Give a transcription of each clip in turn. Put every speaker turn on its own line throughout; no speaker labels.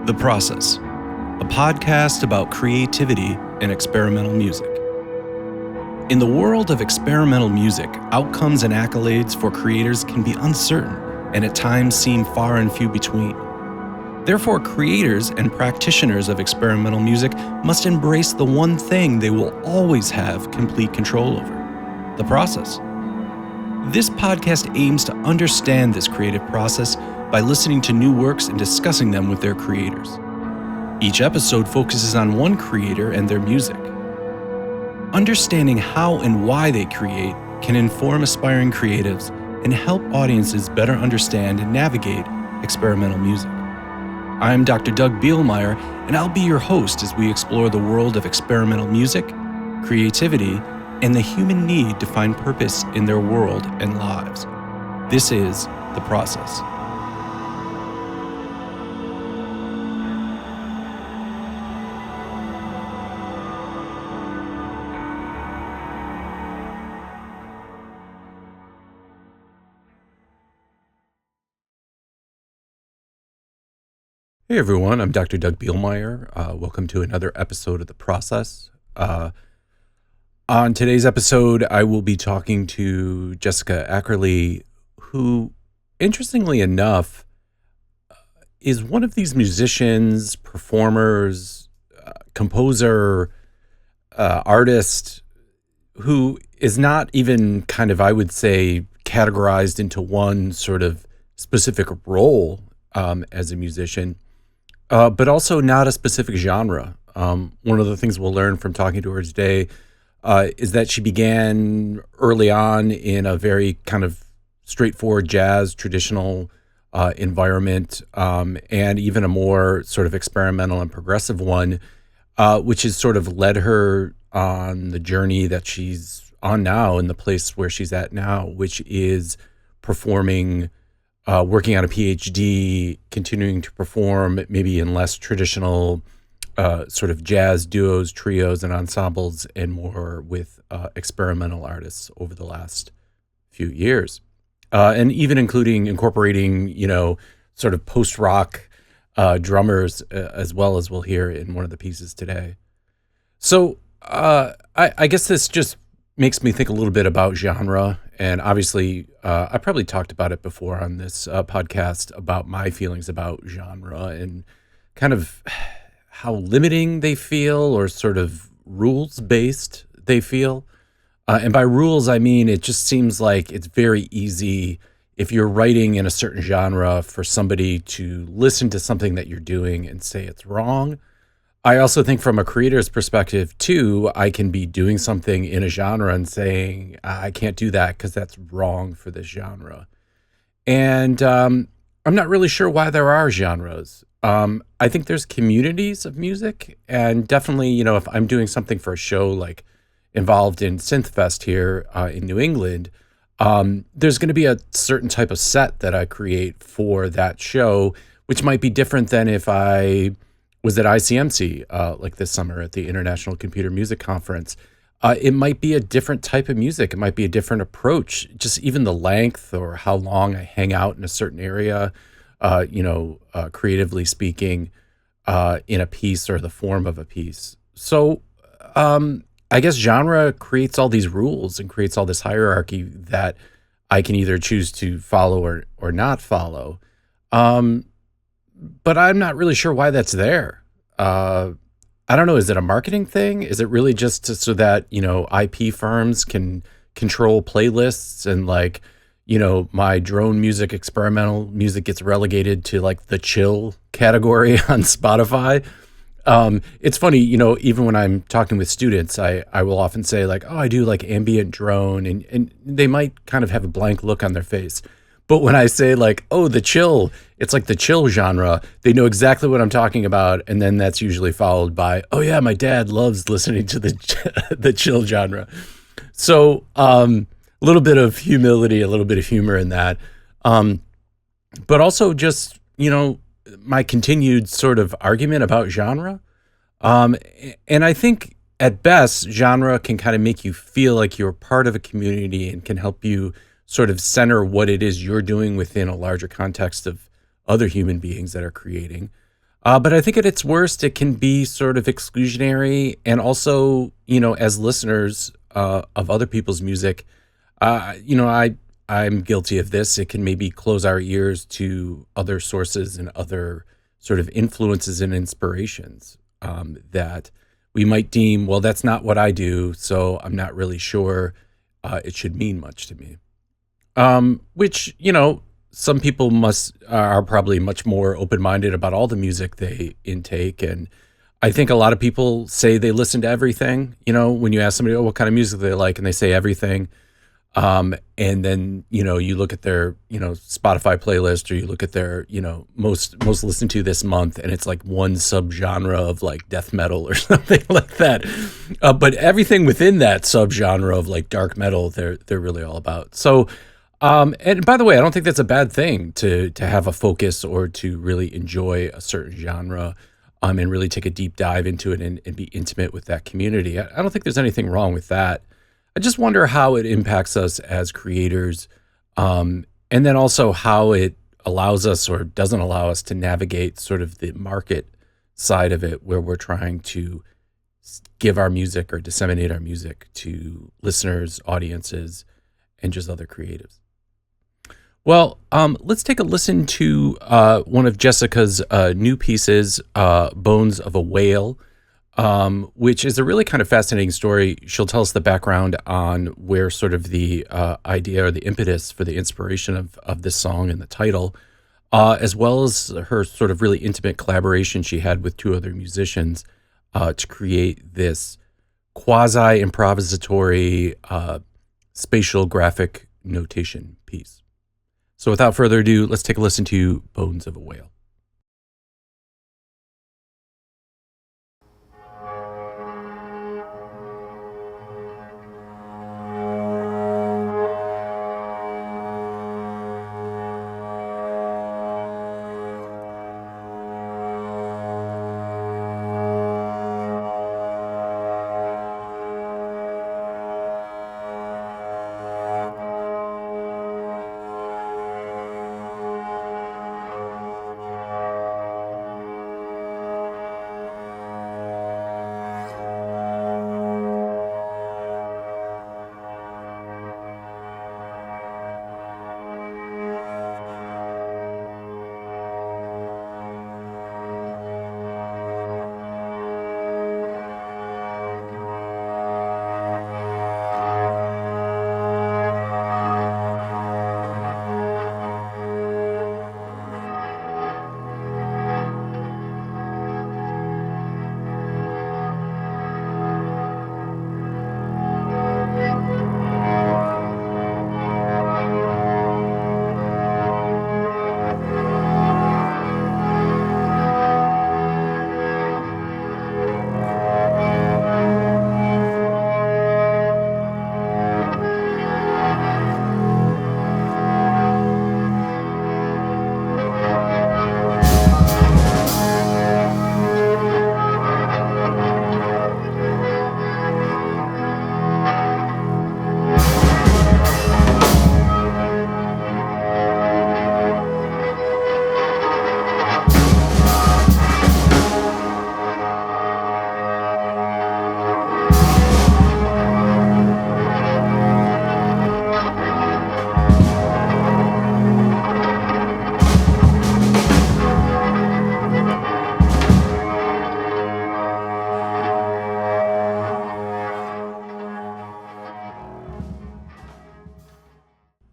The Process, a podcast about creativity and experimental music. In the world of experimental music, outcomes and accolades for creators can be uncertain and at times seem far and few between. Therefore, creators and practitioners of experimental music must embrace the one thing they will always have complete control over: the process. This podcast aims to understand this creative process by listening to new works and discussing them with their creators. Each episode focuses on one creator and their music. Understanding how and why they create can inform aspiring creatives and help audiences better understand and navigate experimental music. I'm Dr. Doug Bielmeyer, and I'll be your host as we explore the world of experimental music, creativity, and the human need to find purpose in their world and lives. This is The Process. Hey everyone, I'm Dr. Doug Bielmeyer. Welcome to another episode of The Process. On today's episode, I will be talking to Jessica Ackerley, who, interestingly enough, is one of these musicians, performers, composer, artist, who is not even kind of, I would say, categorized into one sort of specific role as a musician, but also not a specific genre. One of the things we'll learn from talking to her today is that she began early on in a very kind of straightforward jazz traditional environment, and even a more sort of experimental and progressive one, which has sort of led her on the journey that she's on now, in the place where she's at now, which is performing, working on a PhD, continuing to perform maybe in less traditional sort of jazz duos, trios, and ensembles, and more with experimental artists over the last few years. And even incorporating, sort of post-rock drummers as well, as we'll hear in one of the pieces today. So I guess this just makes me think a little bit about genre. And obviously, I probably talked about it before on this podcast about my feelings about genre and kind of how limiting they feel, or sort of rules-based they feel. And by rules, I mean it just seems like it's very easy, if you're writing in a certain genre, for somebody to listen to something that you're doing and say it's wrong. I also think from a creator's perspective, too, I can be doing something in a genre and saying, I can't do that because that's wrong for this genre. And I'm not really sure why there are genres. I think there's communities of music, and definitely, if I'm doing something for a show like involved in SynthFest here in New England, there's going to be a certain type of set that I create for that show, which might be different than if I was at ICMC like this summer at the International Computer Music Conference. It might be a different type of music. It might be a different approach, just even the length or how long I hang out in a certain area, creatively speaking, in a piece or the form of a piece. So I guess genre creates all these rules and creates all this hierarchy that I can either choose to follow or not follow. But I'm not really sure why that's there. I don't know. Is it a marketing thing? Is it really just so that, IP firms can control playlists and my drone music, experimental music gets relegated to like the chill category on Spotify? It's funny, even when I'm talking with students, I will often say like, oh, I do like ambient drone, and they might kind of have a blank look on their face. But when I say like, oh, the chill, it's like the chill genre, they know exactly what I'm talking about. And then that's usually followed by, oh yeah, my dad loves listening to the chill genre. So a little bit of humility, a little bit of humor in that. But also just, my continued sort of argument about genre. And I think at best, genre can kind of make you feel like you're part of a community and can help you sort of center what it is you're doing within a larger context of other human beings that are creating. But I think at its worst, it can be sort of exclusionary, and also, as listeners of other people's music, uh, you know, I I'm guilty of this. It can maybe close our ears to other sources and other sort of influences and inspirations that we might deem, well, that's not what I do, so I'm not really sure it should mean much to me. Which, some people must are probably much more open-minded about all the music they intake, and I think a lot of people say they listen to everything. When you ask somebody, oh, what kind of music they like, and they say everything. And then, you look at their, Spotify playlist, or you look at their, most listened to this month, and it's like one subgenre of like death metal or something like that. But everything within that subgenre of like dark metal, they're really all about. So, and by the way, I don't think that's a bad thing to have a focus or to really enjoy a certain genre, and really take a deep dive into it and be intimate with that community. I don't think there's anything wrong with that. I just wonder how it impacts us as creators, and then also how it allows us or doesn't allow us to navigate sort of the market side of it, where we're trying to give our music or disseminate our music to listeners, audiences, and just other creatives. Well, let's take a listen to one of Jessica's new pieces, Bones of a Whale, which is a really kind of fascinating story. She'll tell us the background on where sort of the idea or the impetus for the inspiration of this song and the title, as well as her sort of really intimate collaboration she had with two other musicians to create this quasi improvisatory spatial graphic notation piece. So without further ado, let's take a listen to Bones of a Whale.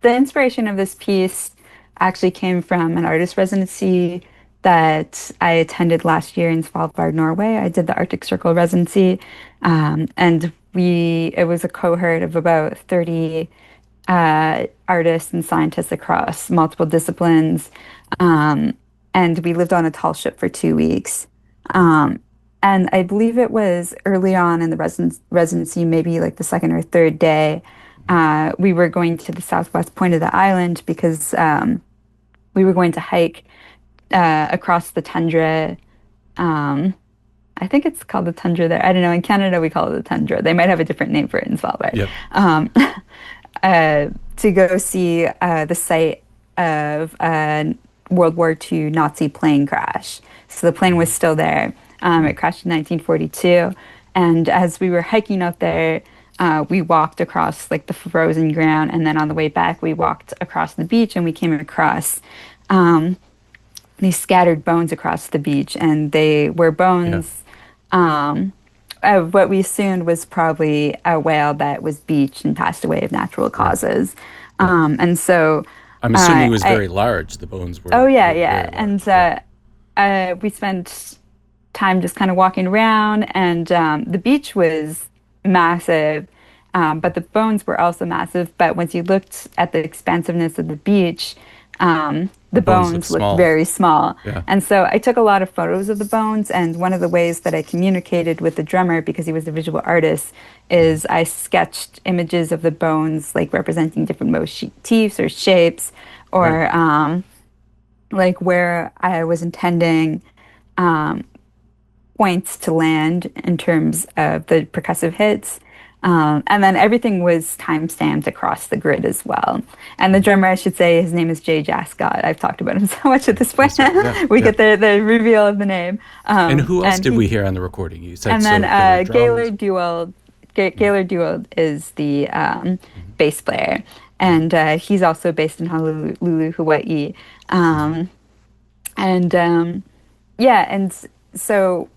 The inspiration of this piece actually came from an artist residency that I attended last year in Svalbard, Norway. I did the Arctic Circle residency, and it was a cohort of about 30 artists and scientists across multiple disciplines. Um, and we lived on a tall ship for 2 weeks. Um, and I believe it was early on in the residency, maybe like the second or third day, we were going to the southwest point of the island because we were going to hike across the tundra. Um, I think it's called the tundra there. I don't know. In Canada, we call it the tundra. They might have a different name for it in Svalbard.
Yep.
To go see the site of World War II Nazi plane crash. So the plane was
Hmm.
still there.
Hmm.
It crashed in 1942. And as we were hiking out there, we walked across like the frozen ground. And then on the way back, we walked across the beach and we came across um, these scattered bones across the beach. And they were
Yeah.
bones of what we assumed was probably a whale that was beached and passed away of natural
Right.
causes.
Yeah.
And so
I'm assuming it was
I,
very large. The bones
oh yeah,
were
yeah.
very
And
large. Yeah.
we spent time just kind of walking around, and the beach was massive, but the bones were also massive. But once you looked at the expansiveness of the beach,
The
the
bones look
bones looked
small.
very small.
Yeah.
And so I took a lot of photos of the bones, and one of the ways that I communicated with the drummer, because he was a visual artist,
Hmm.
is I sketched images of the bones, like representing different motifs or shapes,
Right.
or like where I was intending points to land in terms of the percussive hits. And then everything was time stamped across the grid as well. And the
Hmm.
drummer, I should say, his name is Jay Jascott. I've talked about him so much at
Jay,
this
Jay
point.
Scott. Yeah.
We
Yeah.
get the reveal of the name.
And who else
And
did
he
we hear on the recording? You said
and then
so there were drums. Hmm.
Gaylord Duwald is the
Hmm.
bass player,
Hmm.
and he's also based in Honolulu, Hawaii.
Hmm.
Um, and yeah, and so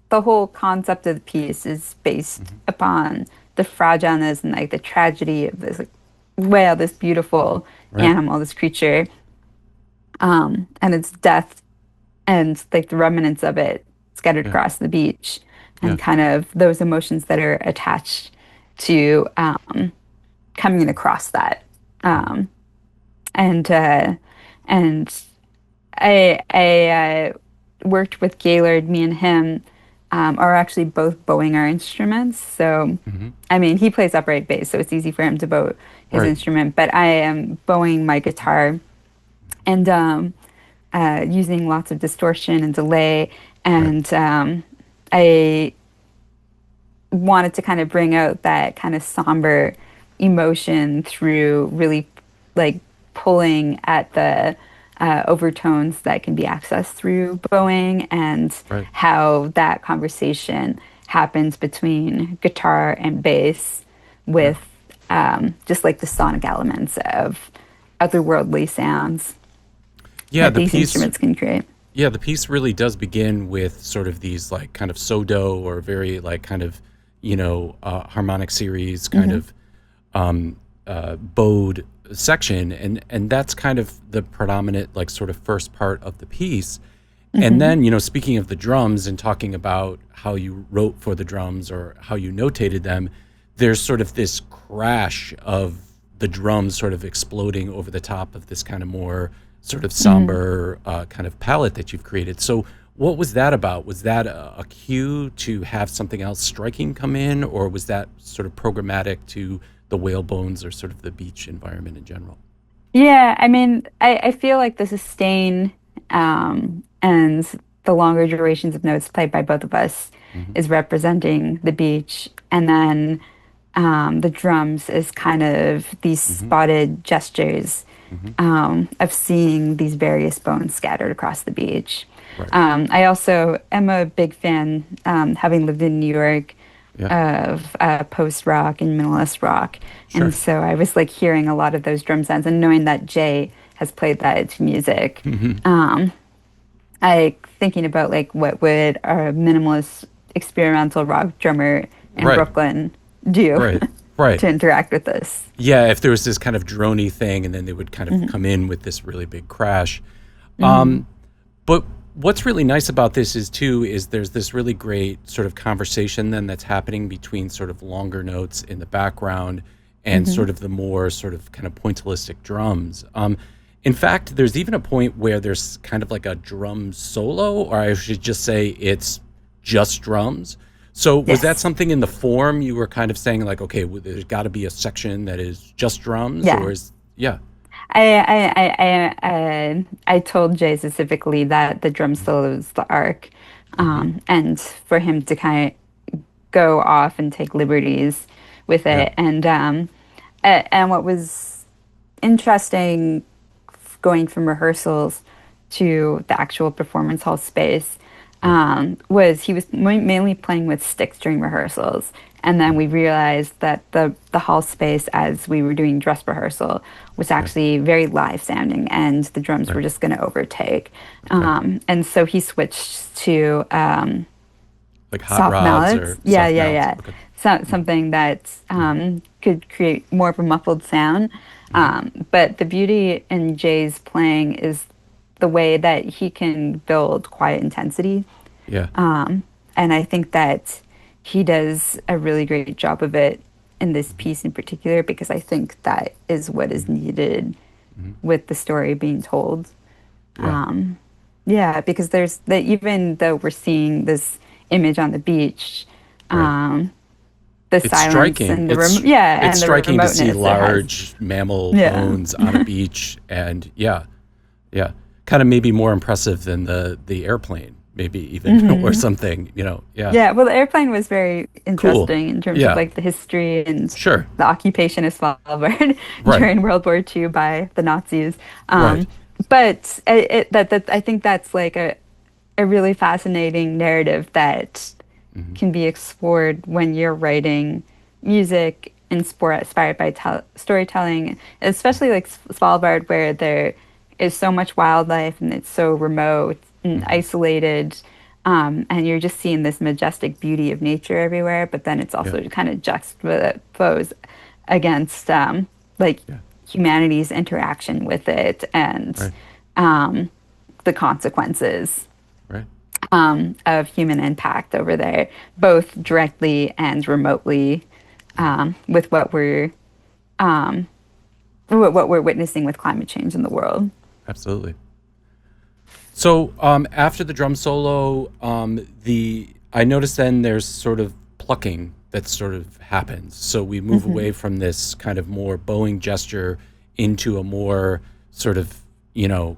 the whole concept of the piece is based
Hmm.
upon the fragileness and like the tragedy of this like, whale, this beautiful
Right.
animal, this creature, and its death and like the remnants of it scattered
Yeah.
across the beach,
Yeah.
and kind of those emotions that are attached to coming across that.
Hmm.
Um, and and I worked with Gaylord. Me and him are actually both bowing our instruments. So,
Hmm.
I mean, he plays upright bass, so it's easy for him to bow his
Right.
instrument. But I am bowing my guitar and using lots of distortion and delay.
Right.
And I wanted to kind of bring out that kind of somber emotion through really like pulling at the overtones that can be accessed through bowing and
Right.
how that conversation happens between guitar and bass
Right.
with just like the sonic elements of otherworldly sounds
Yeah.
that
The
these
piece.
instruments can create.
Yeah. The piece really does begin with sort of these like kind of so-do or very like kind of harmonic series kind
Hmm.
of bowed section, and that's kind of the predominant like sort of first part of the piece. And
Hmm.
then, speaking of the drums and talking about how you wrote for the drums or how you notated them, there's sort of this crash of the drums sort of exploding over the top of this kind of more sort of
Hmm.
somber kind of palette that you've created. So, what was that about? Was that a cue to have something else striking come in, or was that sort of programmatic to the whale bones or sort of the beach environment in general?
Yeah, I mean, I feel like the sustain and the longer durations of notes played by both of us
Hmm.
is representing the beach, and then the drums is kind of these
Hmm.
spotted gestures
Hmm.
of seeing these various bones scattered across the beach.
Right.
I also am a big fan, having lived in New York,
Yeah.
of post rock and minimalist rock. And
Sure.
so I was like hearing a lot of those drum sounds and knowing that Jay has played that to music.
Hmm.
I thinking about like what would a minimalist experimental rock drummer in
Right.
Brooklyn do
Right. Right.
to interact with this.
Yeah, if there was this kind of drony thing and then they would kind of
Hmm.
come in with this really big crash.
Hmm.
But what's really nice about this is there's this really great sort of conversation then that's happening between sort of longer notes in the background and
Hmm.
sort of the more sort of kind of pointillistic drums. In fact, there's even a point where there's kind of like a drum solo, or I should just say it's just drums. So was that
Yes.
something in the form you were kind of saying like, okay, there's got to be a section that is just drums,
Yeah.
or is yeah.
I told Jay specifically that the drum solo is the arc,
Hmm.
and for him to kind of go off and take liberties with
Yeah.
it. And what was interesting going from rehearsals to the actual performance hall space
Yeah.
was he was mainly playing with sticks during rehearsals. And then
Mm.
we realized that the hall space, as we were doing dress rehearsal, was
Yeah.
actually very live sounding, and the drums were
Right.
just going to overtake.
Okay.
And so he switched to
Like hot
soft
rods
mallets.
or
Yeah,
soft
yeah,
mouths.
yeah.
Okay.
So,
Mm.
something that
Mm.
could create more of a muffled sound.
Hmm.
But the beauty in Jay's playing is the way that he can build quiet intensity.
Yeah.
And I think that he does a really great job of it in this
Hmm.
piece in particular, because I think that is what is
Hmm.
needed
Hmm.
with the story being told.
Yeah.
Yeah, because there's that even though we're seeing this image on the beach,
Right.
um, the
It's
silence
striking.
and yeah,
It's
and the
striking to see
remoteness it has.
large mammal
Yeah.
bones on a beach, and yeah, yeah, kind of maybe more impressive than the airplane, maybe even or
Hmm.
something. Yeah,
Yeah, well, the airplane was very
cool.
interesting in terms of
Yeah,
like the history and
sure.
the occupation of Svalbard
Right,
during World War II by the Nazis.
right.
But that I think that's like a really fascinating narrative that
Hmm.
can be explored when you're writing music inspired by storytelling, especially like Svalbard, where there is so much wildlife and it's so remote and
Hmm.
isolated. And you're just seeing this majestic beauty of nature everywhere, but then it's
Yeah,
also kind of juxtaposed against like
yeah.
humanity's interaction with it and
Right,
the consequences
right.
of human impact over there, both directly and remotely, with what we're witnessing with climate change in the world.
Absolutely. So after the drum solo, the I noticed then there's sort of plucking that sort of happens. So we move
Hmm.
away from this kind of more bowing gesture into a more sort of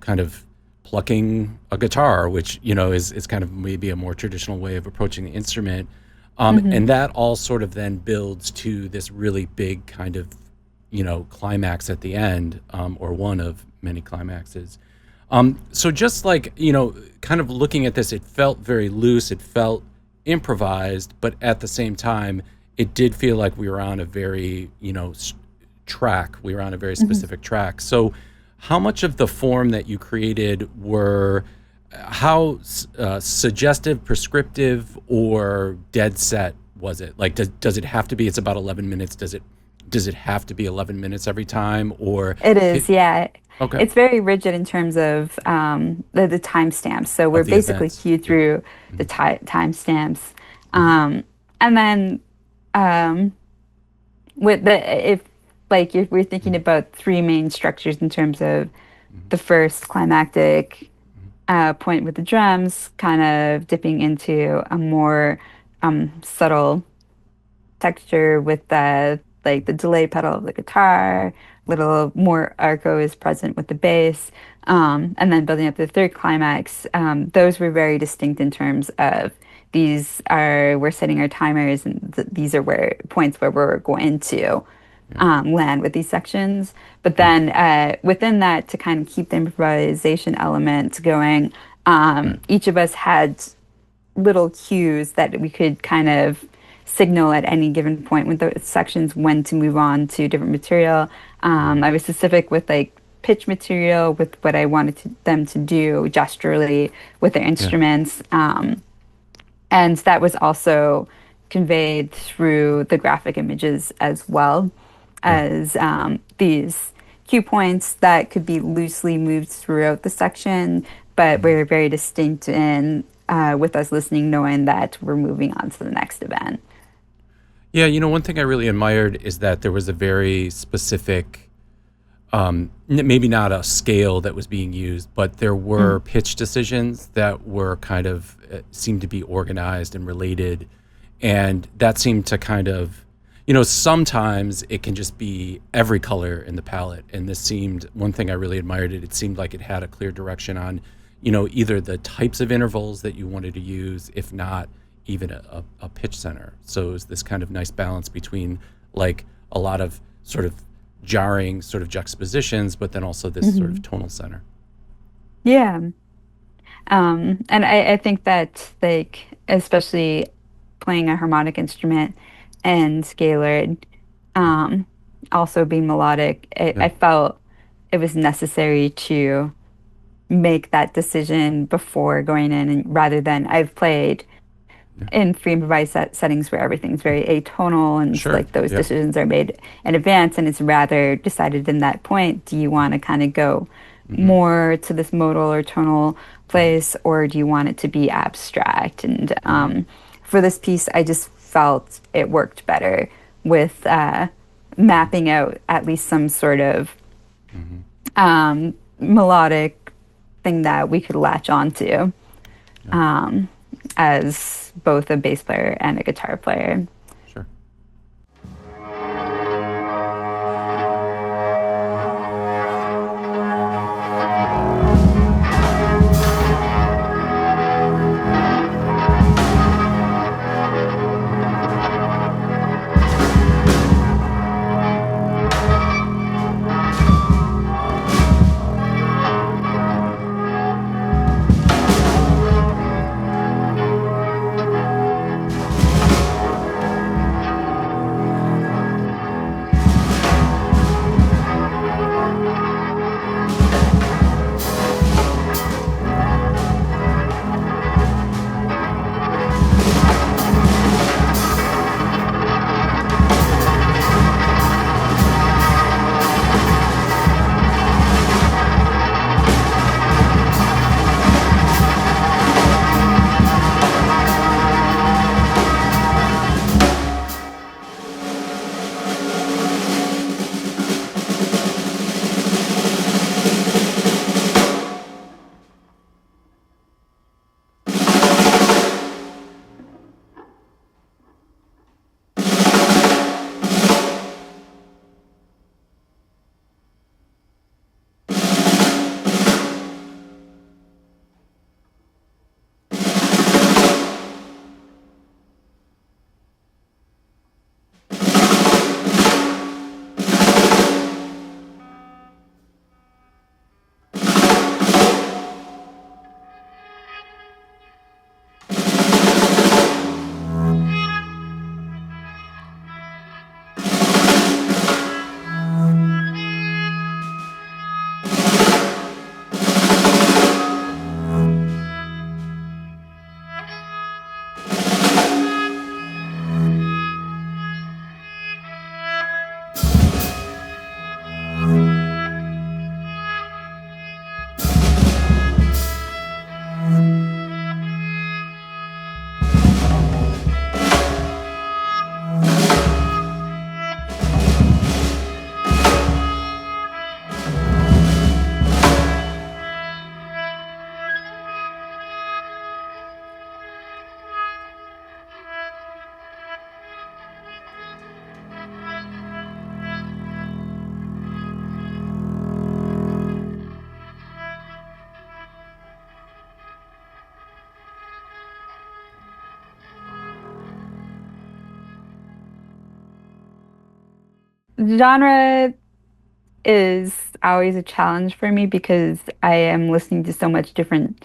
kind of plucking a guitar, which is kind of maybe a more traditional way of approaching the instrument.
Hmm.
And that all sort of then builds to this really big kind of climax at the end, or one of many climaxes. So just like, kind of looking at this, it felt very loose, it felt improvised, but at the same time, it did feel like we were on a very, track. We were on a very
Hmm.
specific track. So how much of the form that you created were how suggestive, prescriptive, or dead set was it? Like, does it have to be? It's about 11 minutes. Does it have to be 11 minutes every time, or
It
can,
is, yeah.
okay,
It's very rigid in terms of the timestamps. So we're
of the
basically
events?
queued
Yeah.
through the
Hmm.
timestamps.
Hmm.
And then um, with the if like if we're thinking
Hmm.
about three main structures in terms of
Hmm.
the first climactic point with the drums, kind of dipping into a more subtle texture with the like the delay pedal of the guitar, little more arco is present with the bass, and then building up the third climax. Those were very distinct in terms of we're setting our timers, and these are where points where we're going to
Yeah.
land with these sections. But
Yeah.
then within that, to kind of keep the improvisation element going,
Right.
each of us had little cues that we could kind of signal at any given point with those sections when to move on to different material.
Hmm.
I was specific with like pitch material with what I wanted them to do gesturally with their
Yeah.
instruments. And that was also conveyed through the graphic images as well
Yeah.
as these cue points that could be loosely moved throughout the section, but
Hmm.
were very distinct in with us listening, knowing that we're moving on to the next event.
Yeah. One thing I really admired is that there was a very specific, maybe not a scale that was being used, but there
Mm.
were pitch decisions that were kind of seemed to be organized and related, and that seemed to kind of, sometimes it can just be every color in the palette, and this seemed one thing I really admired it. It seemed like it had a clear direction on, either the types of intervals that you wanted to use, if not even a pitch center. So it was this kind of nice balance between like a lot of sort of jarring sort of juxtapositions, but then also this sort of
Mhm.
tonal center.
Yeah. And I think that like especially playing a harmonic instrument and scalar,
Yeah.
um, also being melodic,
Yeah.
I felt it was necessary to make that decision before going in, and rather than I've played
Yeah.
in free improvised settings where everything's very atonal and
Sure.
like those
Yeah.
decisions are made in advance and it's rather decided in that point. Do you want to kind of go
Mm-hmm.
more to this modal or tonal
Mm-hmm.
place, or do you want it to be abstract? And
Mm-hmm.
for this piece, I just felt it worked better with mapping out at least some sort of
Mm-hmm.
melodic thing that we could latch onto
Yeah.
um, as both a bass player and a guitar player.
Sure.
Genre is always a challenge for me because I am listening to so much different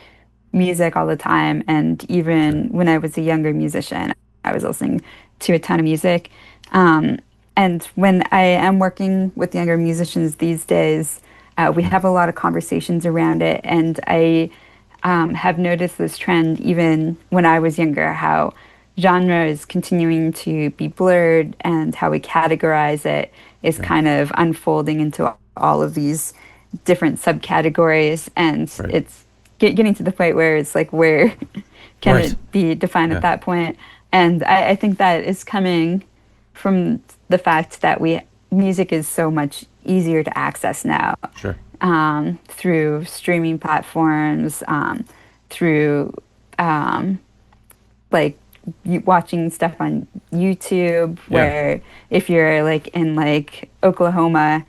music all the time. And
Sure.
even when I was a younger musician, I was listening to a ton of music. Um, and when I am working with younger musicians these days, we
Yeah.
have a lot of conversations around it. And I have noticed this trend even when I was younger, how genre is continuing to be blurred and how we categorize it is
Yeah.
kind of unfolding into all of these different subcategories. And
Right.
it's getting to the point where it's like, where can
Right.
it be defined at
Yeah.
that point? And I think that is coming from the fact that music is so much easier to access now
Sure.
through streaming platforms, through like watching stuff on YouTube,
Yeah.
where if you're like in like Oklahoma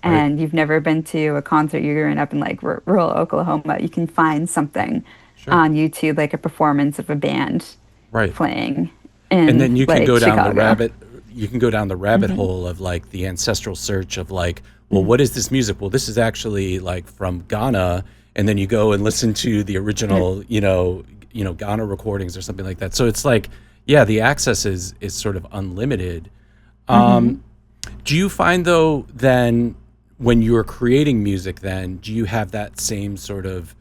Right.
and you've never been to a concert, you're growing up in like rural Oklahoma, you can find something
Sure.
on YouTube, like a performance of a band
Right.
playing
And
in
then you can
like
go down the
Chicago.
rabbit you can go down the rabbit
Hmm.
hole of like the ancestral search of like, well,
Hmm.
what is this music? Well, this is actually like from Ghana, and then you go and listen to the original, Ghana recordings or something like that. So it's like, yeah, the access is sort of unlimited.
Hmm.
Do you find though, then when you're creating music, then do you have that same sort of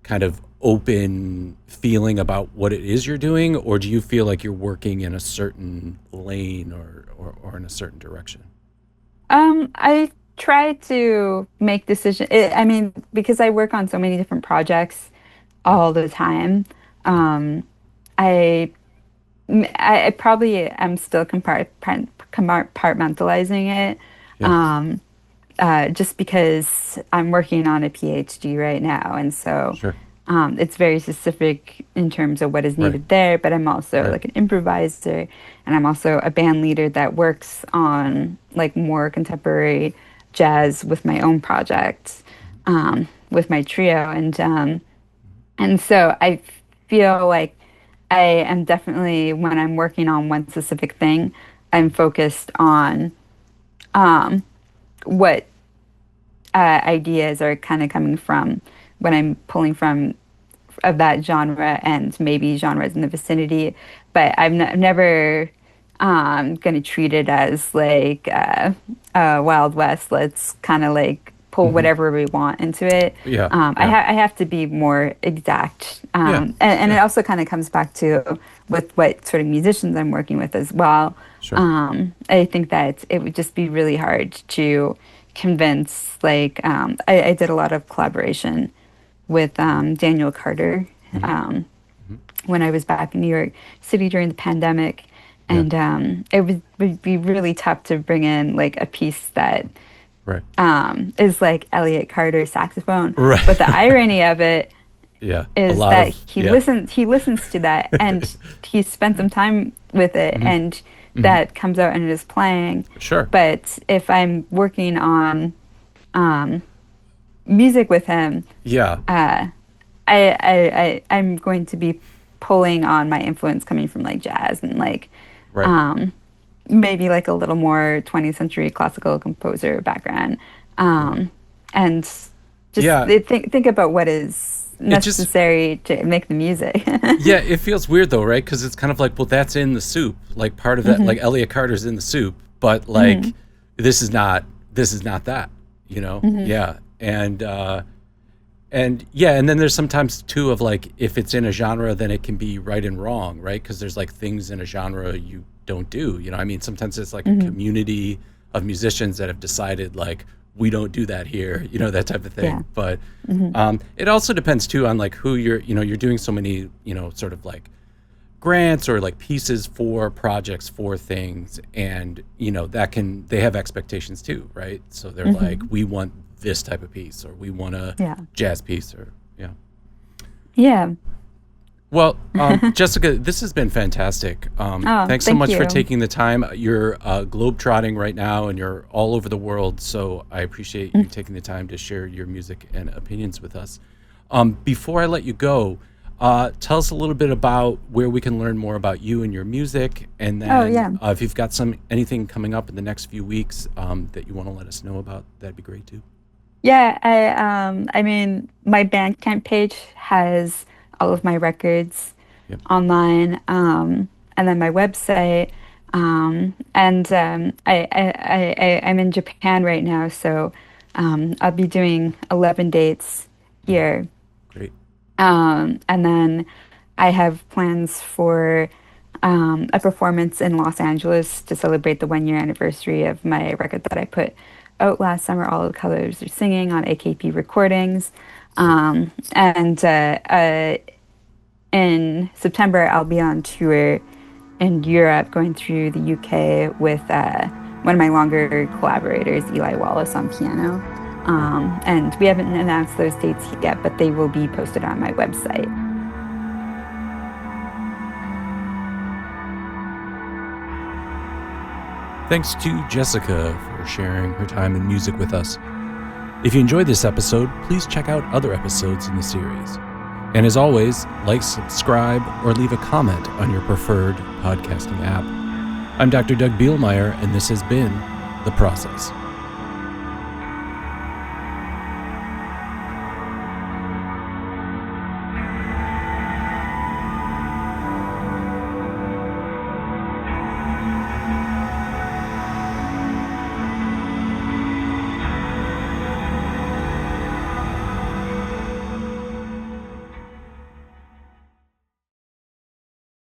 kind of open feeling about what it is you're doing, or do you feel like you're working in a certain lane or in a certain direction?
I try to make decisions. I mean, because I work on so many different projects
Yeah,
all the time,
yeah,
um, I I probably am still compartmentalizing it.
yeah.
Um, just because I'm working on a PhD right now, and so
Sure.
it's very specific in terms of what is
Right,
needed there. But I'm also
right.
like an improviser, and I'm also a band leader that works on like more contemporary jazz with my own project, with my trio, and so I feel like I am definitely when I'm working on one specific thing, I'm focused on what ideas are kind of coming from when I'm pulling from of that genre and maybe genres in the vicinity. But I'm never going to treat it as like Wild West. Let's kind of like pull
Hmm.
whatever we want into it.
Yeah, yeah,
I have to be more exact.
yeah,
And it
yeah.
also kind of comes back to with what sort of musicians I'm working with as well.
Sure.
I think that it would just be really hard to convince, like, I did a lot of collaboration with Daniel Carter
Hmm.
um,
Hmm.
when I was back in New York City during the pandemic.
Yeah.
And would be really tough to bring in like a piece that
Right.
is like Elliott Carter's saxophone. But the
Right.
irony of it
Yeah. A
is
lot
that
of, yeah.
he listens to that and he spent some time with it
Hmm.
and
Hmm.
that comes out in his playing.
Sure.
But if I'm working on music with him,
Yeah.
I'm going to be pulling on my influence coming from like jazz and like
Right.
maybe like a little more 20th century classical composer background.
Right.
And just
Yeah.
think about what is
It just,
necessary to make the music.
yeah, it feels weird though, right? Because it's kind of like, well, that's in the soup. Like part of that,
Hmm.
like Elliot Carter's in the soup, but
Hmm.
like this is not, this is not that, you know?
Hmm.
Yeah. And yeah, and then there's sometimes too of like, if it's in a genre, then it can be right and wrong, right? Because there's like things in a genre you don't do, you know? I mean, sometimes it's like a
Hmm.
community of musicians that have decided like, we don't do that here, you know, that type of
Yeah.
thing. But
Hmm.
it also depends too on like who you're, you're doing so many, sort of like grants or like pieces for projects for things. And, they have expectations too, right? So they're like,
Hmm.
we want this type of piece or we want a
Yeah.
jazz piece or, yeah.
Yeah.
Well, Jessica, this has been fantastic.
Oh,
Thanks so
thank
much for
you.
taking the time. You're globetrotting right now and you're all over the world. So I appreciate you taking the time to share your music and opinions with us. Before I let you go, tell us a little bit about where we can learn more about you and your music. And
Oh,
then
yeah.
if you've got anything coming up in the next few weeks that you want to let us know about, that'd be great too.
Yeah, I mean, my Bandcamp page has all of my records
Yep.
online, and then my website. And I'm in Japan right now, so I'll be doing 11 dates
Mm,
here.
great.
And then I have plans for a performance in Los Angeles to celebrate the 1 year anniversary of my record that I put out last summer, All the Colors Are Singing on AKP Recordings.
Great.
And in September, I'll be on tour in Europe, going through the UK with one of my longer collaborators, Eli Wallace, on piano.
Great.
And we haven't announced those dates yet, but they will be posted on my website.
Thanks to Jessica for sharing her time and music with us. If you enjoyed this episode, please check out other episodes in the series. And as always, like, subscribe, or leave a comment on your preferred podcasting app. I'm Dr. Doug Bielmeyer, and this has been The Process.